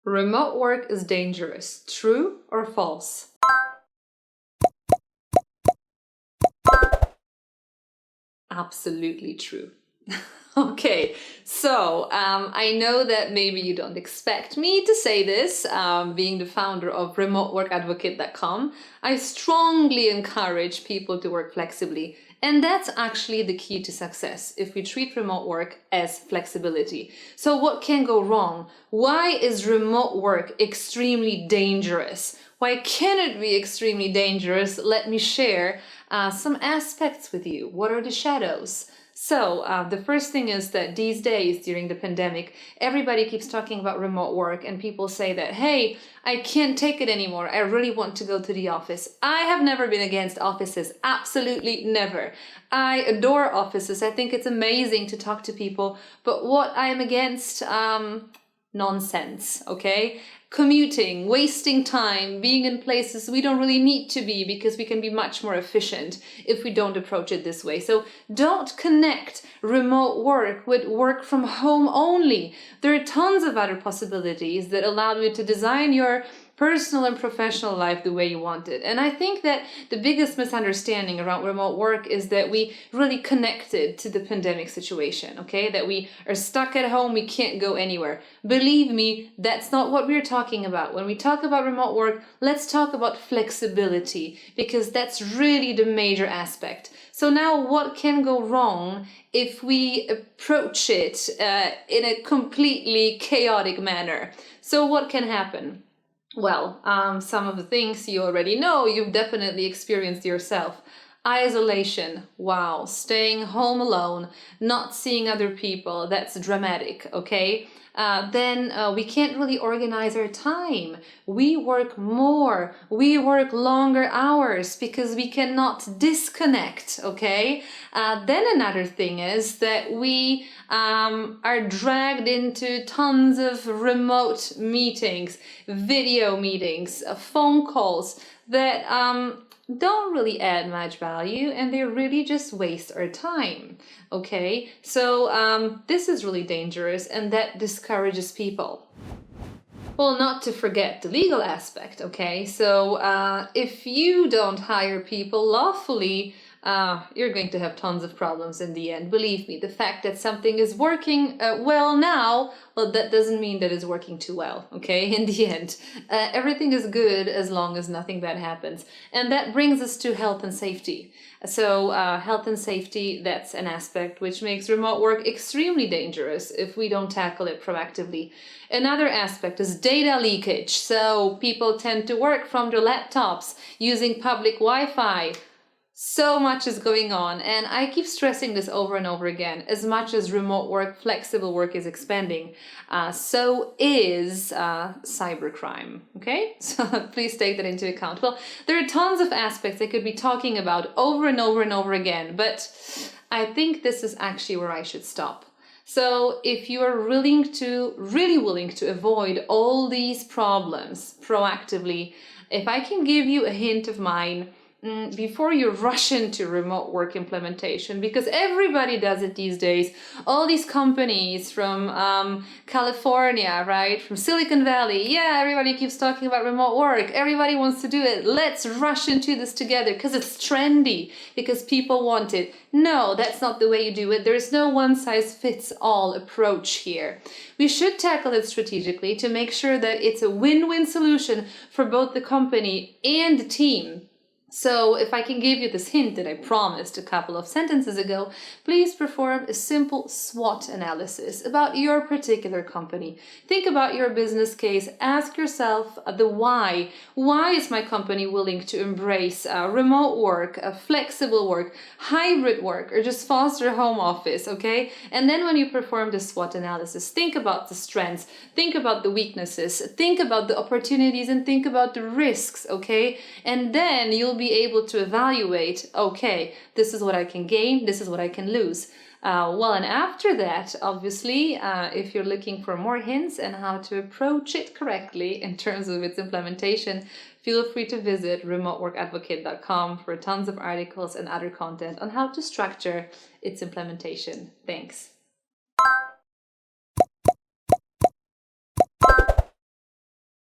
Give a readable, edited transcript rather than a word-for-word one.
Remote work is dangerous. True or false? Absolutely true. Okay, so I know that maybe you don't expect me to say this. Being the founder of remoteworkadvocate.com, I strongly encourage people to work flexibly. And that's actually the key to success if we treat remote work as flexibility. So what can go wrong? Why is remote work extremely dangerous? Why can it be extremely dangerous? Let me share some aspects with you. What are the shadows? So the first thing is that these days during the pandemic, everybody keeps talking about remote work and people say that, hey, I can't take it anymore. I really want to go to the office. I have never been against offices. Absolutely never. I adore offices. I think it's amazing to talk to people. But what I am against, nonsense, okay? Commuting, wasting time, being in places we don't really need to be because we can be much more efficient if we don't approach it this way. So don't connect remote work with work from home only. There are tons of other possibilities that allow you to design your personal and professional life the way you want it. And I think that the biggest misunderstanding around remote work is that we really connected to the pandemic situation, okay? That we are stuck at home, we can't go anywhere. Believe me, that's not what we're talking about. When we talk about remote work, let's talk about flexibility, because that's really the major aspect. So now what can go wrong if we approach it in a completely chaotic manner? So what can happen? Well, some of the things you already know, you've definitely experienced yourself. Isolation, wow, staying home alone, not seeing other people, that's dramatic, okay? Then we can't really organize our time. We work more, we work longer hours because we cannot disconnect, okay? Then another thing is that we are dragged into tons of remote meetings, video meetings, phone calls that don't really add much value, and they really just waste our time, okay? So this is really dangerous, and that discourages people. Well, not to forget the legal aspect, okay? So if you don't hire people lawfully, you're going to have tons of problems in the end. Believe me, the fact that something is working well now, well, that doesn't mean that it's working too well, okay? In the end, everything is good as long as nothing bad happens. And that brings us to health and safety. So health and safety, that's an aspect which makes remote work extremely dangerous if we don't tackle it proactively. Another aspect is data leakage. So people tend to work from their laptops using public Wi-Fi. So much is going on, and I keep stressing this over and over again. As much as remote work, flexible work is expanding, so is cybercrime, okay? So please take that into account. Well, there are tons of aspects I could be talking about over and over and over again, but I think this is actually where I should stop. So if you are really willing to avoid all these problems proactively, if I can give you a hint of mine, before you rush into remote work implementation, because everybody does it these days. All these companies from California, right, from Silicon Valley, yeah, everybody keeps talking about remote work. Everybody wants to do it. Let's rush into this together because it's trendy, because people want it. No, that's not the way you do it. There's no one-size-fits-all approach here. We should tackle it strategically to make sure that it's a win-win solution for both the company and the team. So if I can give you this hint that I promised a couple of sentences ago, please perform a simple SWOT analysis about your particular company. Think about your business case. Ask yourself the why. Why is my company willing to embrace remote work, flexible work, hybrid work, or just foster home office, okay? And then when you perform the SWOT analysis, think about the strengths, think about the weaknesses, think about the opportunities, and think about the risks, okay? And then you'll be able to evaluate, okay, this is what I can gain, this is what I can lose. Well, and after that, obviously, if you're looking for more hints on how to approach it correctly in terms of its implementation, feel free to visit remoteworkadvocate.com for tons of articles and other content on how to structure its implementation. Thanks.